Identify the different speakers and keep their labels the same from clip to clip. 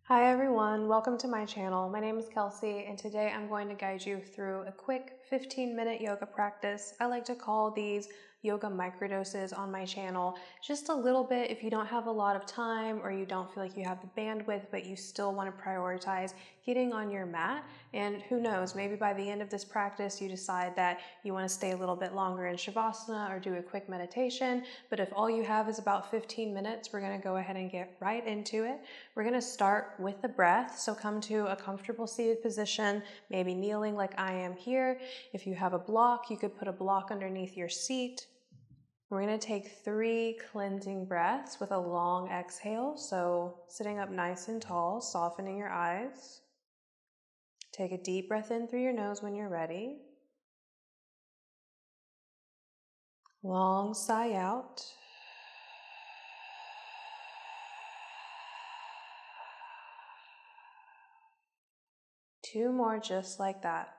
Speaker 1: Hi everyone, welcome to my channel. My name is Kelsey and today I'm going to guide you through a quick 15-minute yoga practice. I like to call these yoga microdoses on my channel. Just a little bit if you don't have a lot of time or you don't feel like you have the bandwidth but you still want to prioritize getting on your mat. And who knows, maybe by the end of this practice you decide that you want to stay a little bit longer in Shavasana or do a quick meditation. But if all you have is about 15 minutes, we're going to go ahead and get right into it. We're going to start with the breath. So come to a comfortable seated position, maybe kneeling like I am here. If you have a block, you could put a block underneath your seat. We're going to take 3 cleansing breaths with a long exhale. So sitting up nice and tall, softening your eyes. Take a deep breath in through your nose when you're ready. Long sigh out. Two more just like that.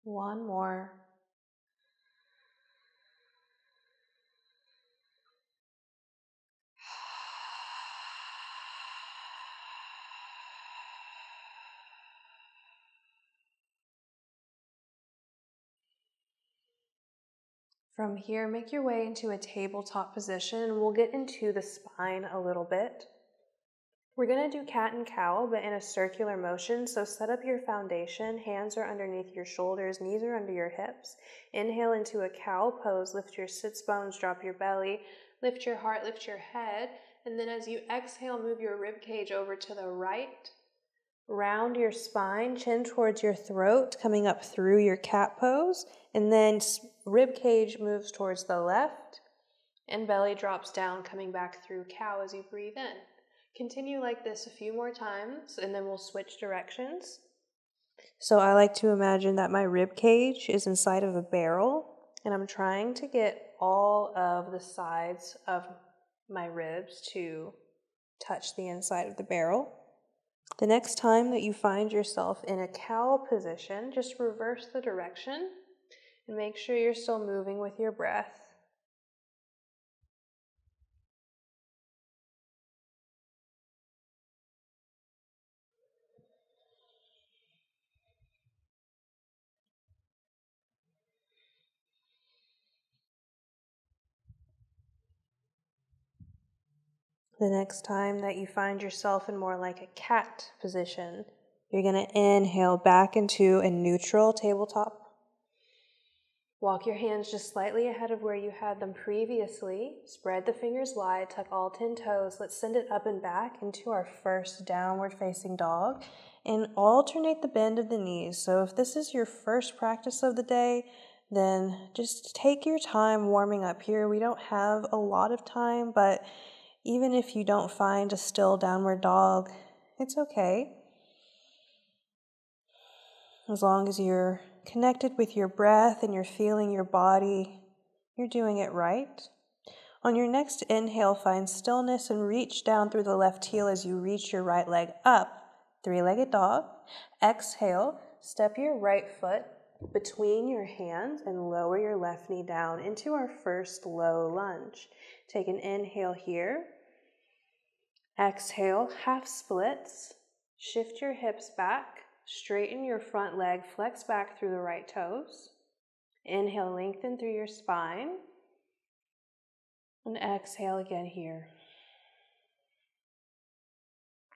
Speaker 1: One more. From here, make your way into a tabletop position. We'll get into the spine a little bit. We're going to do cat and cow, but in a circular motion. So set up your foundation. Hands are underneath your shoulders, knees are under your hips. Inhale into a cow pose. Lift your sits bones, drop your belly, lift your heart, lift your head. And then as you exhale, move your rib cage over to the right. Round your spine, chin towards your throat, coming up through your cat pose. And then rib cage moves towards the left. And belly drops down, coming back through cow as you breathe in. Continue like this a few more times, and then we'll switch directions. So I like to imagine that my rib cage is inside of a barrel, and I'm trying to get all of the sides of my ribs to touch the inside of the barrel. The next time that you find yourself in a cow position, just reverse the direction and make sure you're still moving with your breath. The next time that you find yourself in more like a cat position, you're going to inhale back into a neutral tabletop. Walk your hands just slightly ahead of where you had them previously. Spread the fingers wide, tuck all 10 toes. Let's send it up and back into our first downward facing dog and alternate the bend of the knees. So if this is your first practice of the day, then just take your time warming up here. We don't have a lot of time, but even if you don't find a still downward dog, it's okay. As long as you're connected with your breath and you're feeling your body, you're doing it right. On your next inhale, find stillness and reach down through the left heel as you reach your right leg up. 3-legged dog. Exhale, step your right foot between your hands and lower your left knee down into our first low lunge. Take an inhale here. Exhale, half splits. Shift your hips back. Straighten your front leg, flex back through the right toes. Inhale, lengthen through your spine. And exhale again here.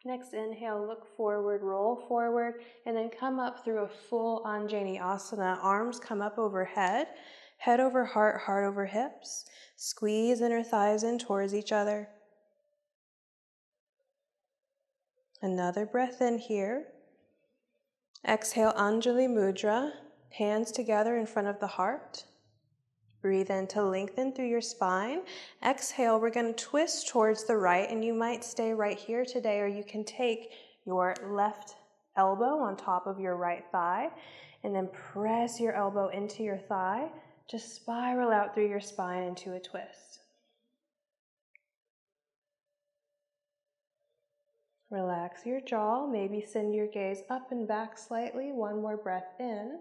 Speaker 1: Next inhale, look forward, roll forward, and then come up through a full Anjani Asana. Arms come up overhead, head over heart, heart over hips. Squeeze inner thighs in towards each other. Another breath in here. Exhale, Anjali Mudra, hands together in front of the heart. Breathe in to lengthen through your spine. Exhale, we're going to twist towards the right, and you might stay right here today, or you can take your left elbow on top of your right thigh, and then press your elbow into your thigh. Just spiral out through your spine into a twist. Relax your jaw, maybe send your gaze up and back slightly. One more breath in.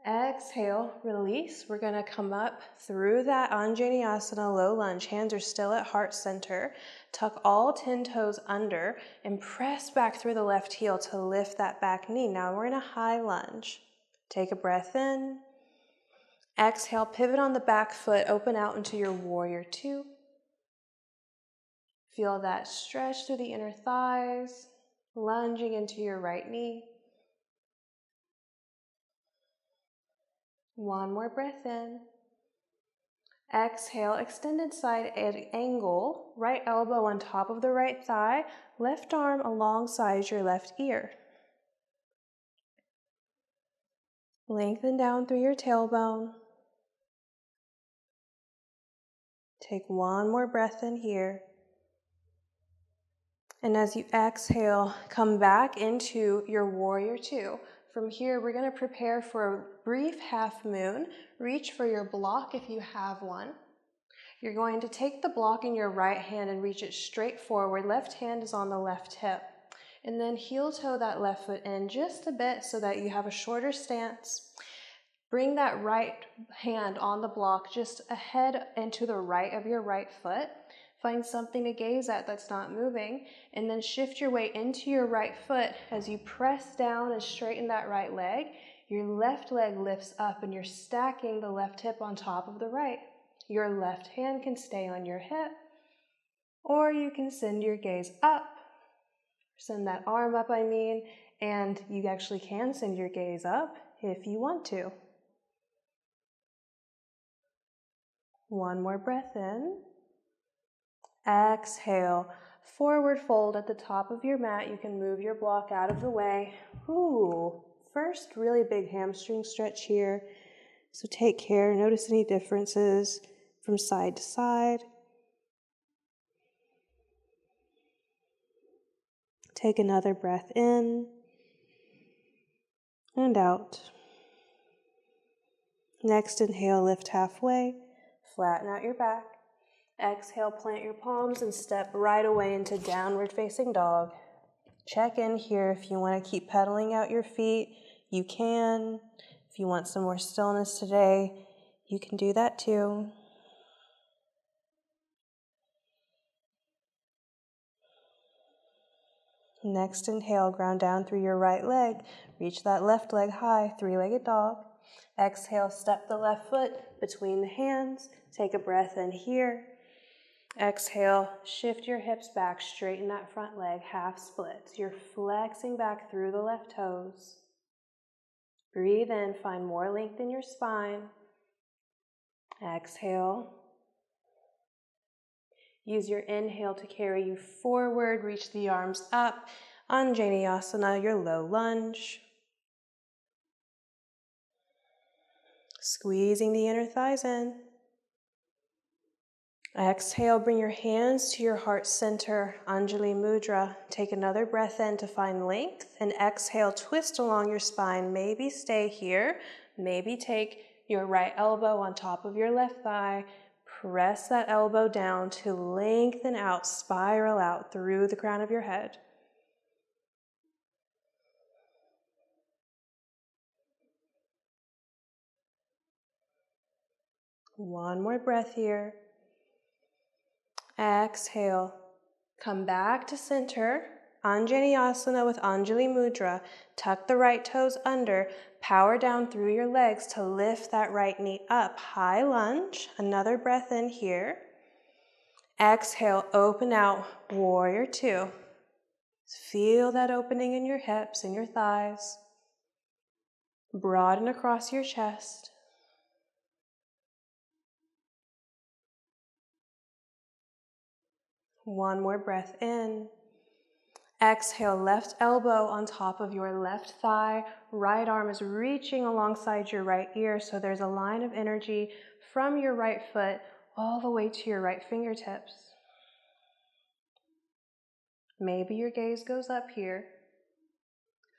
Speaker 1: Exhale, release. We're going to come up through that Anjaneyasana low lunge. Hands are still at heart center. Tuck all 10 toes under and press back through the left heel to lift that back knee. Now we're in a high lunge. Take a breath in. Exhale, pivot on the back foot, open out into your warrior two. Feel that stretch through the inner thighs, lunging into your right knee. One more breath in. Exhale, extended side angle, right elbow on top of the right thigh, left arm alongside your left ear. Lengthen down through your tailbone. Take one more breath in here. And as you exhale, come back into your warrior two. From here, we're going to prepare for a brief half moon. Reach for your block if you have one. You're going to take the block in your right hand and reach it straight forward. Left hand is on the left hip. And then heel toe that left foot in just a bit so that you have a shorter stance. Bring that right hand on the block just ahead and to the right of your right foot. Find something to gaze at that's not moving, and then shift your weight into your right foot as you press down and straighten that right leg. Your left leg lifts up and you're stacking the left hip on top of the right. Your left hand can stay on your hip, or you can send your gaze up. Send that arm up, and you actually can send your gaze up if you want to. One more breath in. Exhale, forward fold at the top of your mat. You can move your block out of the way. First really big hamstring stretch here. So take care, notice any differences from side to side. Take another breath in and out. Next inhale, lift halfway, flatten out your back. Exhale, plant your palms and step right away into downward facing dog. Check in here if you want to keep pedaling out your feet, you can. If you want some more stillness today, you can do that too. Next inhale, ground down through your right leg. Reach that left leg high, three-legged dog. Exhale, step the left foot between the hands. Take a breath in here. Exhale, shift your hips back, straighten that front leg, half splits. You're flexing back through the left toes. Breathe in, find more length in your spine. Exhale. Use your inhale to carry you forward, reach the arms up. Anjaneyasana, your low lunge. Squeezing the inner thighs in. Exhale, bring your hands to your heart center, Anjali Mudra. Take another breath in to find length, and exhale, twist along your spine. Maybe stay here. Maybe take your right elbow on top of your left thigh. Press that elbow down to lengthen out, spiral out through the crown of your head. One more breath here. Exhale. Come back to center. Anjaneyasana with Anjali Mudra. Tuck the right toes under. Power down through your legs to lift that right knee up. High lunge. Another breath in here. Exhale, open out, warrior two. Feel that opening in your hips and your thighs. Broaden across your chest. One more breath in. Exhale, left elbow on top of your left thigh. Right arm is reaching alongside your right ear, so there's a line of energy from your right foot all the way to your right fingertips. Maybe your gaze goes up here.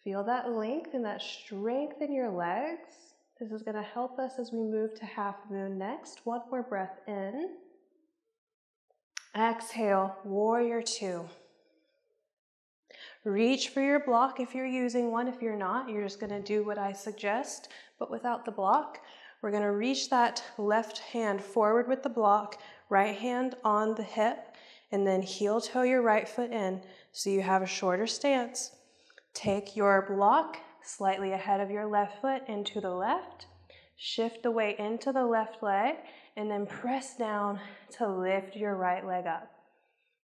Speaker 1: Feel that length and that strength in your legs. This is going to help us as we move to half moon next. One more breath in. Exhale, warrior two. Reach for your block if you're using one. If you're not, you're just gonna do what I suggest, but without the block. We're gonna reach that left hand forward with the block, right hand on the hip, and then heel toe your right foot in so you have a shorter stance. Take your block slightly ahead of your left foot into the left, shift the weight into the left leg, and then press down to lift your right leg up.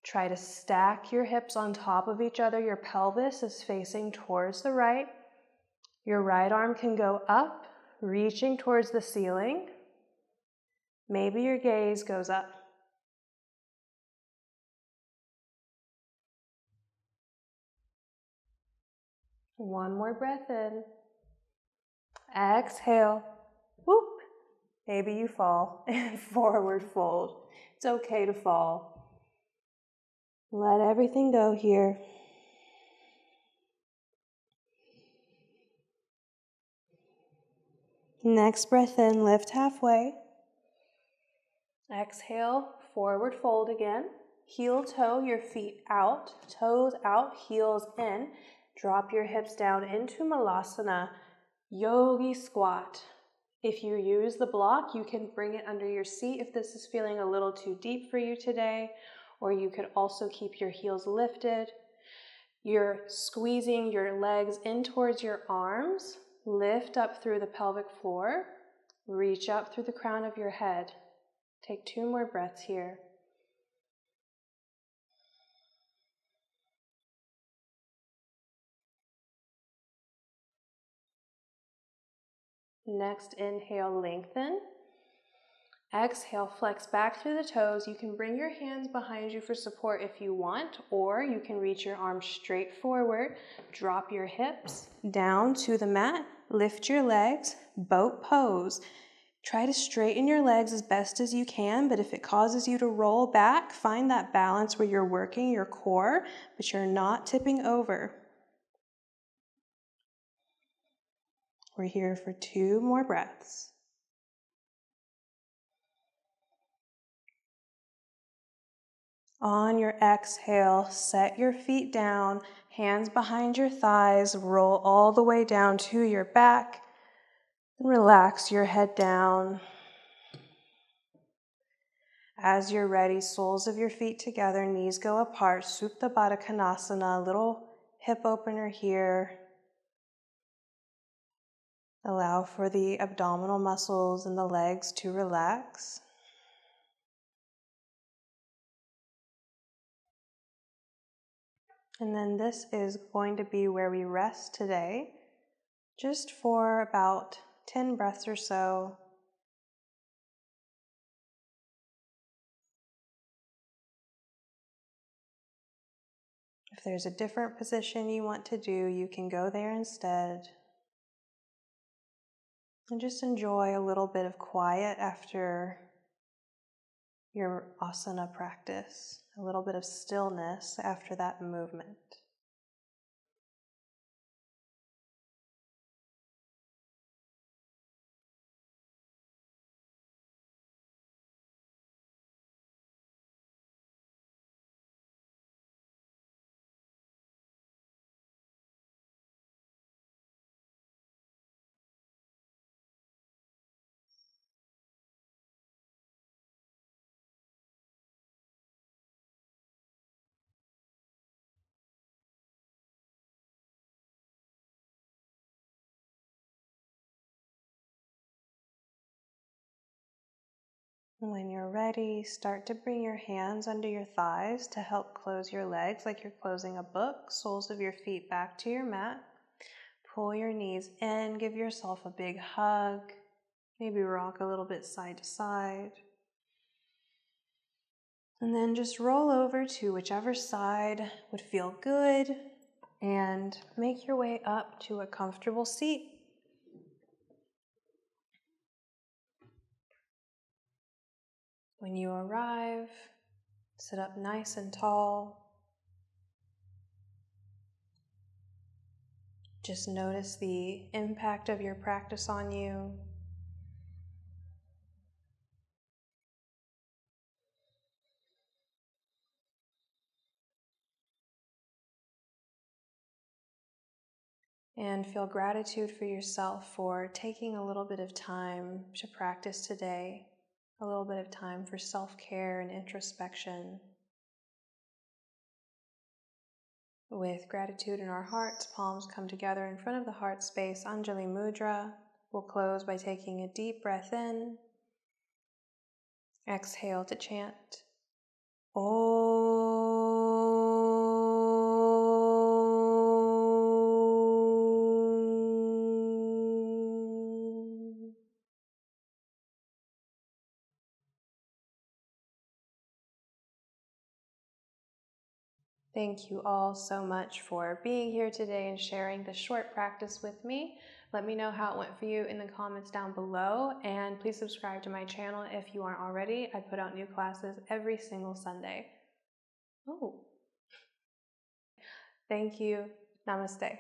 Speaker 1: Try to stack your hips on top of each other. Your pelvis is facing towards the right. Your right arm can go up, reaching towards the ceiling. Maybe your gaze goes up. One more breath in. Exhale. Whoop. Maybe you fall and forward fold. It's okay to fall. Let everything go here. Next breath in, lift halfway. Exhale, forward fold again. Heel toe your feet out, toes out, heels in. Drop your hips down into Malasana, yogi squat. If you use the block, you can bring it under your seat if this is feeling a little too deep for you today, or you could also keep your heels lifted. You're squeezing your legs in towards your arms. Lift up through the pelvic floor. Reach up through the crown of your head. Take 2 more breaths here. Next, inhale, lengthen. Exhale, flex back through the toes. You can bring your hands behind you for support if you want, or you can reach your arms straight forward. Drop your hips down to the mat. Lift your legs, boat pose. Try to straighten your legs as best as you can, but if it causes you to roll back, find that balance where you're working your core, but you're not tipping over. We're here for 2 more breaths. On your exhale, set your feet down, hands behind your thighs, roll all the way down to your back, and relax your head down. As you're ready, soles of your feet together, knees go apart, Supta Baddha Konasana, little hip opener here. Allow for the abdominal muscles and the legs to relax. And then this is going to be where we rest today, just for about 10 breaths or so. If there's a different position you want to do, you can go there instead. And just enjoy a little bit of quiet after your asana practice, a little bit of stillness after that movement. When you're ready, start to bring your hands under your thighs to help close your legs like you're closing a book. Soles of your feet back to your mat. Pull your knees in, give yourself a big hug. Maybe rock a little bit side to side. And then just roll over to whichever side would feel good and make your way up to a comfortable seat. When you arrive, sit up nice and tall. Just notice the impact of your practice on you. and feel gratitude for yourself for taking a little bit of time to practice today, a little bit of time for self-care and introspection. With gratitude in our hearts, palms come together in front of the heart space, Anjali Mudra. We'll close by taking a deep breath in. Exhale to chant Om. Thank you all so much for being here today and sharing this short practice with me. Let me know how it went for you in the comments down below, and please subscribe to my channel if you aren't already. I put out new classes every single Sunday. Oh. Thank you. Namaste.